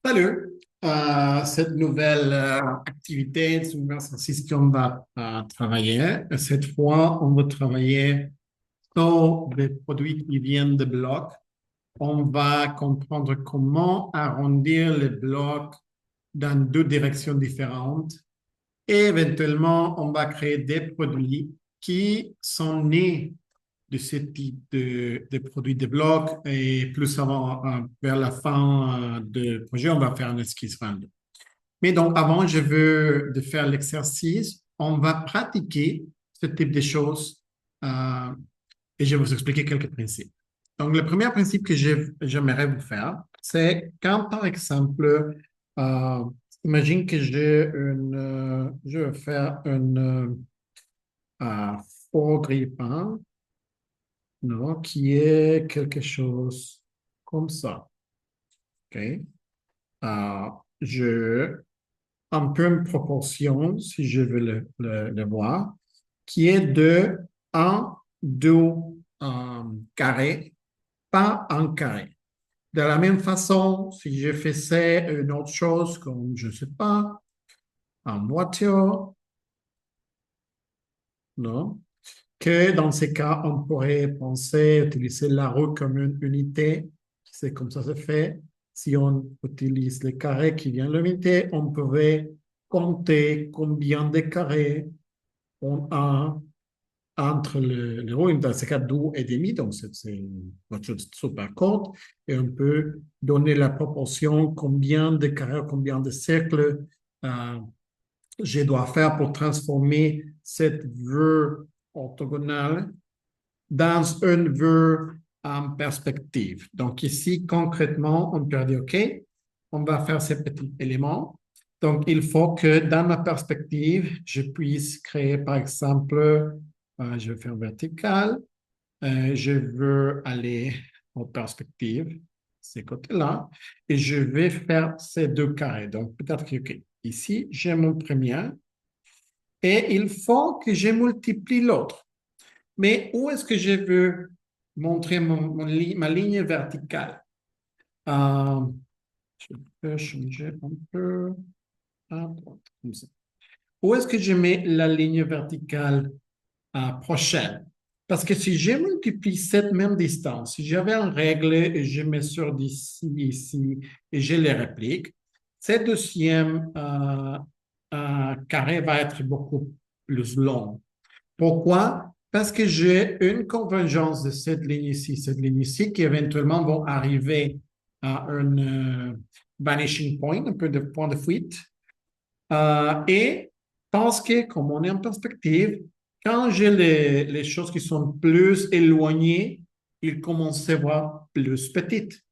Salut! Cette nouvelle activité, ce nouvel exercice qu'on va travailler, cette fois, on va travailler sur des produits qui viennent de blocs. On va comprendre comment arrondir les blocs dans deux directions différentes et éventuellement, on va créer des produits qui sont nés de ce type de produits de blocs et plus avant, vers la fin du projet, on va faire un esquisse random. Mais donc, avant, je veux de faire l'exercice. On va pratiquer ce type de choses euh, et je vais vous expliquer quelques principes. Donc, le premier principe que j'aimerais vous faire, c'est quand, par exemple, euh, imagine que je vais faire une faux grille-pain, non, qui est quelque chose comme ça. OK? Euh, je, un peu une proportion, si je veux le voir, qui est de un 2 carré, pas un carré. De la même façon, si je faisais une autre chose, comme, je ne sais pas, en voiture, non? Que dans ces cas, on pourrait penser utiliser la roue comme une unité. C'est comme ça se fait. Si on utilise le carré qui vient de l'unité, on pourrait compter combien de carrés on a entre le roues. Dans ce cas, 2 et demi, donc c'est une voiture super courte. Et on peut donner la proportion, combien de carrés, combien de cercles euh, je dois faire pour transformer cette vue orthogonale dans une vue en perspective. Donc ici, concrètement, on peut dire, OK, on va faire ces petits éléments. Donc, il faut que dans ma perspective, je puisse créer, par exemple, je vais faire vertical, je veux aller en perspective, ces côtés-là, et je vais faire ces deux carrés. Donc, peut-être que, OK, ici, j'ai mon premier, et il faut que je multiplie l'autre. Mais où est-ce que je veux montrer ma ligne verticale? Euh, je peux changer un peu à droite, comme ça. Où est-ce que je mets la ligne verticale prochaine? Parce que si je multiplie cette même distance, si j'avais une règle et je mesure d'ici, ici, et je les réplique, ce deuxième carré va être beaucoup plus long. Pourquoi? Parce que j'ai une convergence de cette ligne ici, qui éventuellement vont arriver à un vanishing point, un peu de point de fuite. Et parce que, comme on est en perspective, quand j'ai les choses qui sont plus éloignées, ils commencent à se voir plus petites.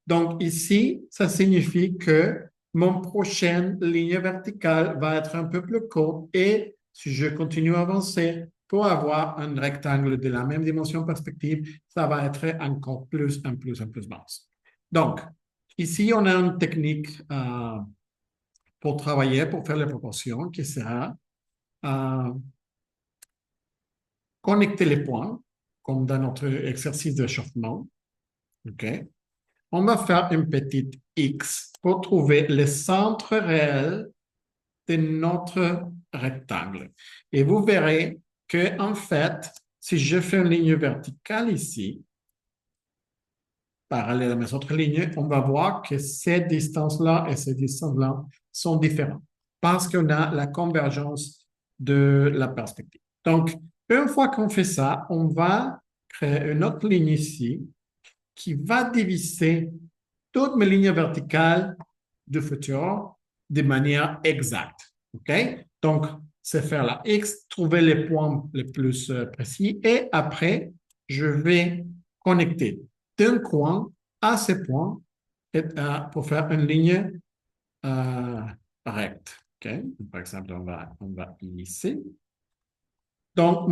Donc ici, ça signifie que mon prochaine ligne verticale va être un peu plus courte et si je continue à avancer pour avoir un rectangle de la même dimension perspective, ça va être encore un plus mince. Donc, ici, on a une technique pour travailler, pour faire les proportions qui sera euh, connecter les points, comme dans notre exercice d'échauffement. OK? On va faire une petite X pour trouver le centre réel de notre rectangle. Et vous verrez que, en fait, si je fais une ligne verticale ici, parallèle à mes autres lignes, on va voir que ces distances-là et ces distances-là sont différentes parce qu'on a la convergence de la perspective. Donc, une fois qu'on fait ça, on va créer une autre ligne ici qui va diviser toutes mes lignes verticales du futur de manière exacte. OK? Donc, c'est faire la X, trouver les points les plus précis et après, je vais connecter d'un coin à ce point pour faire une ligne euh, recte. OK? Par exemple, on va ici. Donc, euh,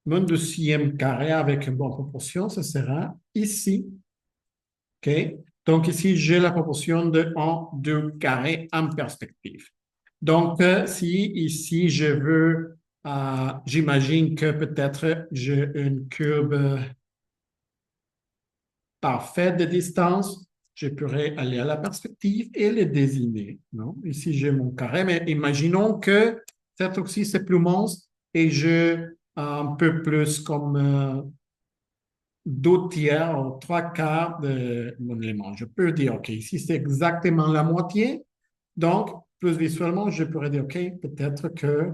mon deuxième carré avec une bonne proportion, ce sera ici. OK? Donc, ici, j'ai la proportion de 1, 2 carrés en perspective. Donc, si ici, je veux, j'imagine que peut-être j'ai une courbe parfaite de distance, je pourrais aller à la perspective et le désigner. Non? Ici, j'ai mon carré, mais imaginons que cet aussi, c'est plus mince et je un peu plus comme deux tiers ou trois quarts de mon élément. Je peux dire, OK, ici, c'est exactement la moitié. Donc, plus visuellement, je pourrais dire, OK, peut-être que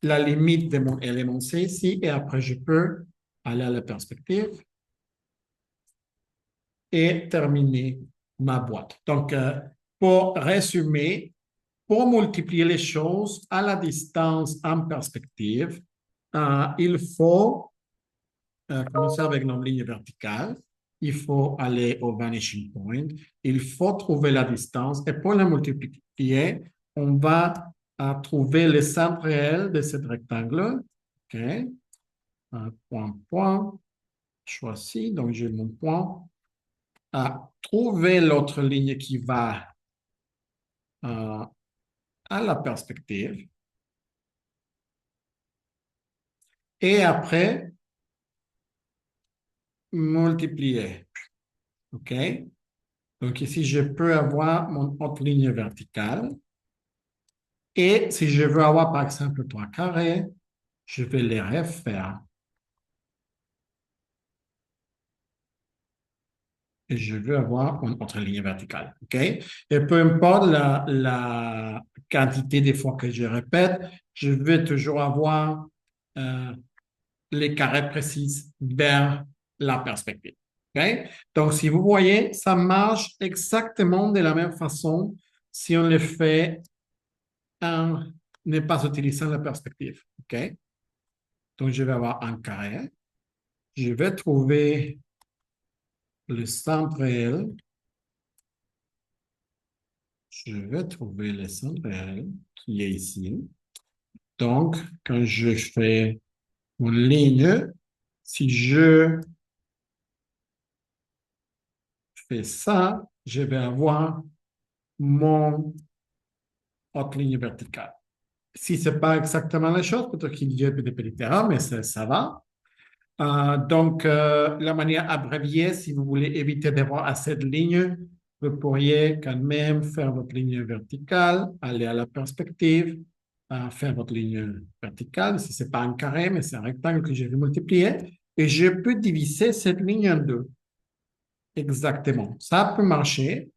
la limite de mon élément, c'est ici, et après, je peux aller à la perspective et terminer ma boîte. Donc, pour résumer, pour multiplier les choses à la distance en perspective, il faut commencer avec nos lignes verticales. Il faut aller au vanishing point. Il faut trouver la distance. Et pour la multiplier, on va trouver le centre réel de ce rectangle. OK. Un point, point. Choisi. Donc, j'ai mon point. Trouver l'autre ligne qui va euh, à la perspective. Et après, multiplier. OK? Donc ici, je peux avoir mon autre ligne verticale. Et si je veux avoir, par exemple, 3 carrés, je vais les refaire. Et je veux avoir une autre ligne verticale. OK? Et peu importe la quantité des fois que je répète, je vais toujours avoir euh, les carrés précis vers la perspective. OK? Donc, si vous voyez, ça marche exactement de la même façon si on le fait en ne pas utilisant la perspective. OK? Donc, je vais avoir un carré. Je vais trouver le centre réel. Je vais trouver le centre réel qui est ici. Donc, quand je fais une ligne, si je fais ça, je vais avoir mon autre ligne verticale. Si ce n'est pas exactement la chose, peut-être qu'il y a des petites erreurs, mais ça va. Donc, la manière abréviée, si vous voulez éviter d'avoir assez de lignes, vous pourriez quand même faire votre ligne verticale, aller à la perspective, faire votre ligne verticale. Si ce n'est pas un carré, mais c'est un rectangle que je vais multiplier. Et je peux diviser cette ligne en deux. Exactement. Ça peut marcher.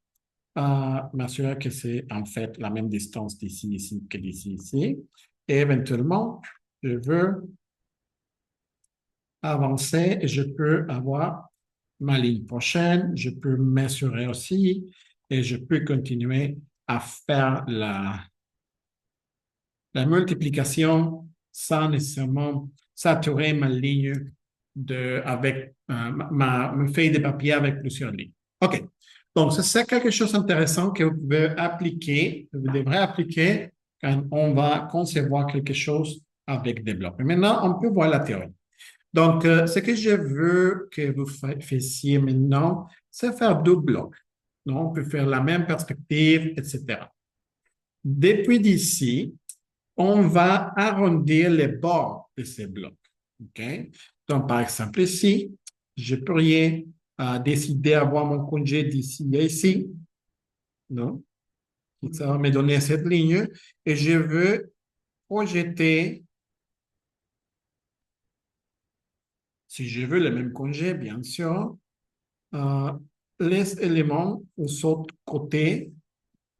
M'assurer que c'est en fait la même distance d'ici, ici que d'ici, ici. Et éventuellement, je veux avancer et je peux avoir ma ligne prochaine. Je peux m'assurer aussi et je peux continuer à faire la multiplication sans nécessairement saturer ma ligne avec ma feuille de papier avec plusieurs lignes. OK. Donc, c'est quelque chose d'intéressant que vous pouvez appliquer, que vous devrez appliquer quand on va concevoir quelque chose avec des blocs. Et maintenant, on peut voir la théorie. Donc, ce que je veux que vous fassiez maintenant, c'est faire deux blocs. Donc, on peut faire la même perspective, etc. Depuis d'ici, on va arrondir les bords de ces blocs. OK? Donc, par exemple, ici, je pourrais décider d'avoir mon congé d'ici à ici. Non? Ça va me donner cette ligne. Et je veux projeter, si je veux le même congé, bien sûr, euh, les éléments aux autres côtés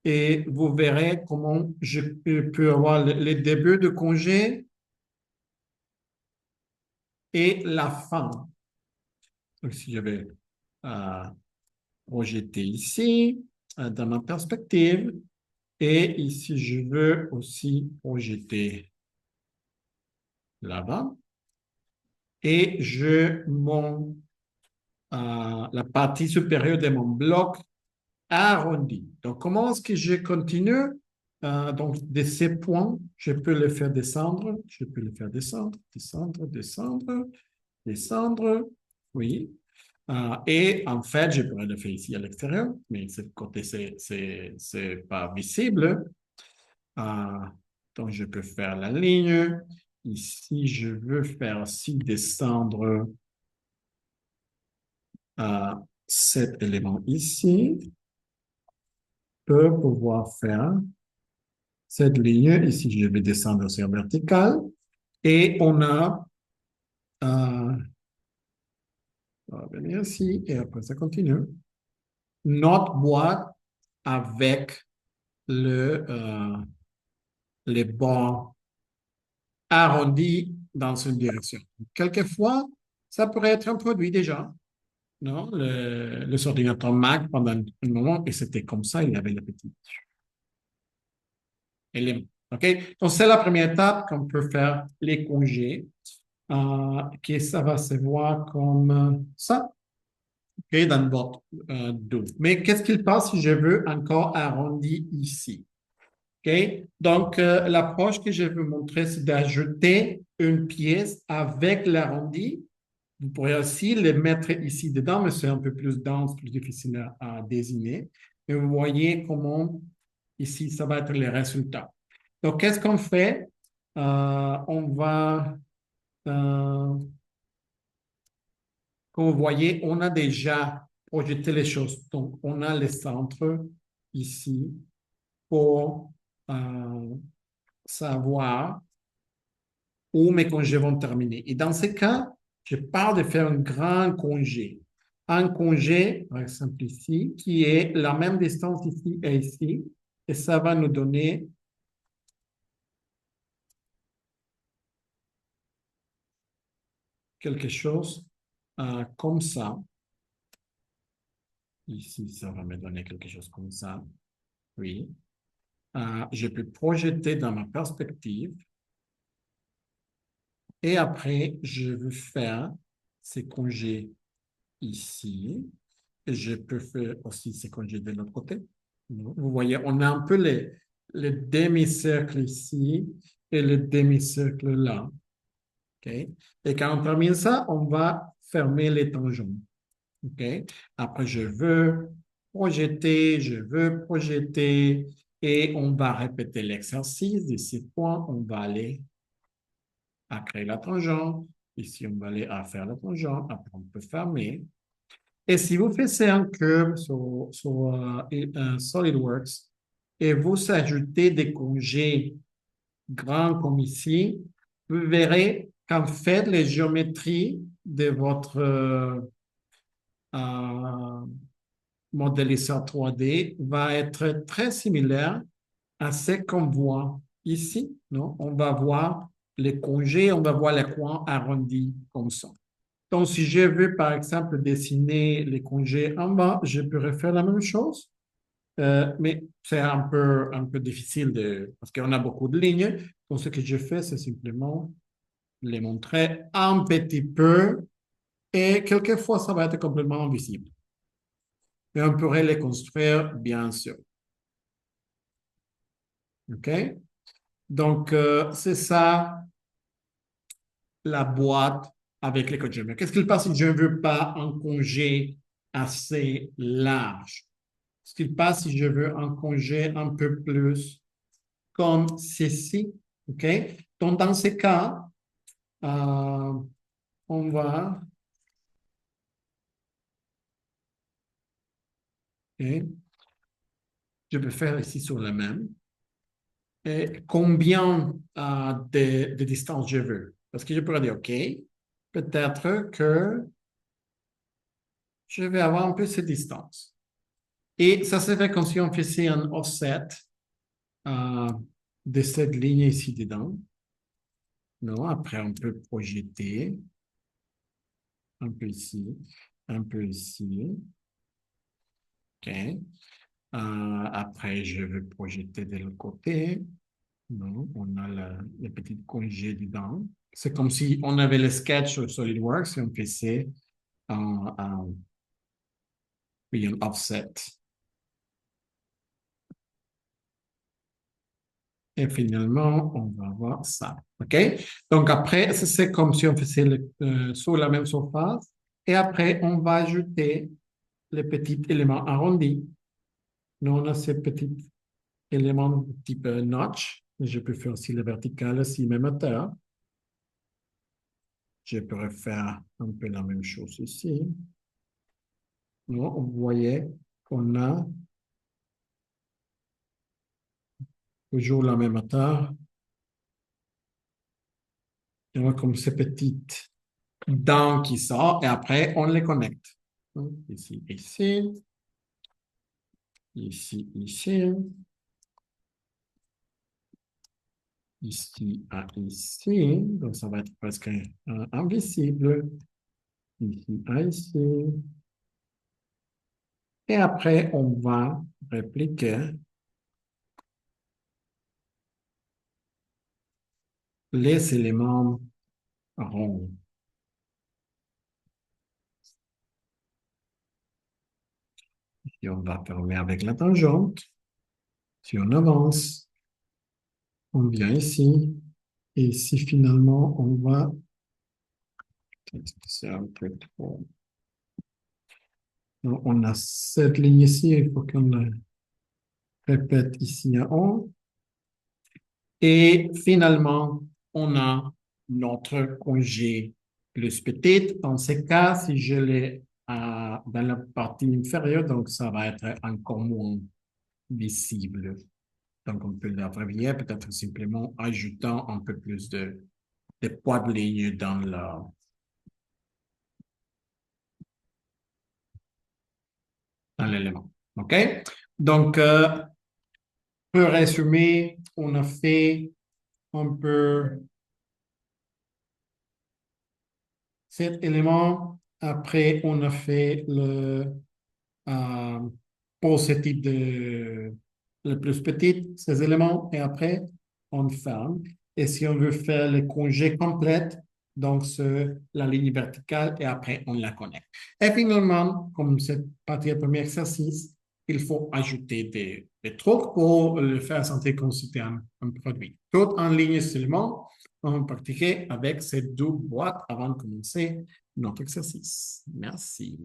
et vous verrez comment je peux avoir le début de congé et la fin. Donc, si je vais euh, projeter ici, dans ma perspective, et ici, je veux aussi projeter là-bas, et la partie supérieure de mon bloc arrondi. Donc, comment est-ce que je continue? Donc, de ces points, je peux les faire descendre. Je peux les faire descendre, descendre, descendre, descendre. Oui. Et en fait, je pourrais le faire ici à l'extérieur, mais ce côté, c'est pas visible. Euh, donc, je peux faire la ligne. Ici, je veux faire aussi descendre euh, cet élément ici peut pouvoir faire cette ligne. Ici, je vais descendre sur vertical. Et on a, on va venir ici et après ça continue. Notre boîte avec les bords arrondis dans une direction. Quelquefois, ça pourrait être un produit déjà, non? Le ordinateur Mac pendant un moment, et c'était comme ça, il y avait le petit élément. OK? Donc, c'est la première étape qu'on peut faire les congés, que ça va se voir comme ça, OK, dans votre dos. Mais qu'est-ce qu'il passe si je veux encore arrondi ici? OK? Donc, l'approche que je veux montrer, c'est d'ajouter une pièce avec l'arrondi. Vous pourrez aussi le mettre ici dedans, mais c'est un peu plus dense, plus difficile à désigner. Et vous voyez comment ici, ça va être le résultat. Donc, qu'est-ce qu'on fait? On va, euh, comme vous voyez, on a déjà projeté les choses. Donc, on a le centre ici pour savoir où mes congés vont terminer. Et dans ce cas, je parle de faire un grand congé. Un congé, par exemple ici, qui est la même distance ici et ici. Et ça va nous donner quelque chose comme ça. Ici, ça va me donner quelque chose comme ça. Oui. Je peux projeter dans ma perspective. Et après, je veux faire ces congés ici. Et je peux faire aussi ces congés de l'autre côté. Vous voyez, on a un peu les demi-cercles ici et le demi-cercle là. OK? Et quand on termine ça, on va fermer les tangents. OK? Après, je veux projeter et on va répéter l'exercice de ces points. On va aller à créer la tangente. Ici, on va aller à faire la tangente. Après, on peut fermer. Et si vous faites un curve sur SolidWorks et vous ajoutez des congés grands comme ici, vous verrez qu'en fait, les géométries de votre euh, modéliseur 3D va être très similaire à ce qu'on voit ici. Non? On va voir les congés, on va voir les coins arrondis comme ça. Donc, si je veux, par exemple, dessiner les congés en bas, je pourrais faire la même chose, mais c'est un peu difficile parce qu'on a beaucoup de lignes. Donc, ce que je fais, c'est simplement les montrer un petit peu et quelquefois, ça va être complètement invisible. Mais on pourrait les construire, bien sûr. OK? Donc, c'est ça la boîte avec les congés. Mais qu'est-ce qu'il passe si je ne veux pas un congé assez large? Ce qu'il passe si je veux un congé un peu plus comme ceci. OK? Donc, dans ce cas, euh, on va. OK? Je peux faire ici sur la même. Et combien de distance je veux? Parce que je pourrais dire, OK, peut-être que je vais avoir un peu cette distance. Et ça se fait comme si on faisait un offset euh, de cette ligne ici dedans. Non, après, on peut projeter un peu ici, un peu ici. OK. Après, je vais projeter de l'autre côté. Non, on a le petit congé dedans. C'est comme si on avait le sketch sur SolidWorks et on faisait oui, un offset. Et finalement, on va voir ça. OK? Donc après, c'est comme si on faisait sur la même surface. Et après, on va ajouter les petits éléments arrondis. Nous, on a ces petits éléments type notch. Je peux faire aussi le vertical, aussi même hauteur. Je pourrais faire un peu la même chose ici. Non, vous voyez qu'on a toujours la même hauteur. Et on a comme ces petites dents qui sortent et après, on les connecte. Ici, ici, ici, ici, ici à ici. Donc, ça va être presque invisible. Ici à ici. Et après, on va répliquer les éléments ronds. Et on va fermer avec la tangente. Si on avance, on vient ici. Et ici, finalement, on va... C'est un peu trop... Donc, on a cette ligne ici, il faut qu'on la répète ici en haut. Et finalement, on a notre congé plus petit. Dans ce cas, si je l'ai dans la partie inférieure, donc ça va être encore moins visible. Donc, on peut l'abrévier, peut-être simplement ajoutant un peu plus de poids de ligne dans l'élément. OK? Donc, pour résumer, on a fait un peu cet élément. Après, on a fait euh, pour ce type le plus petit, ces éléments, et après, on ferme. Et si on veut faire les congés complètes, donc la ligne verticale, et après, on la connecte. Et finalement, comme c'est partie du premier exercice, il faut ajouter des trucs pour le faire sentir comme si c'était un produit. Tout en ligne seulement, on va pratiquer avec ces deux boîtes avant de commencer notre exercice. Merci.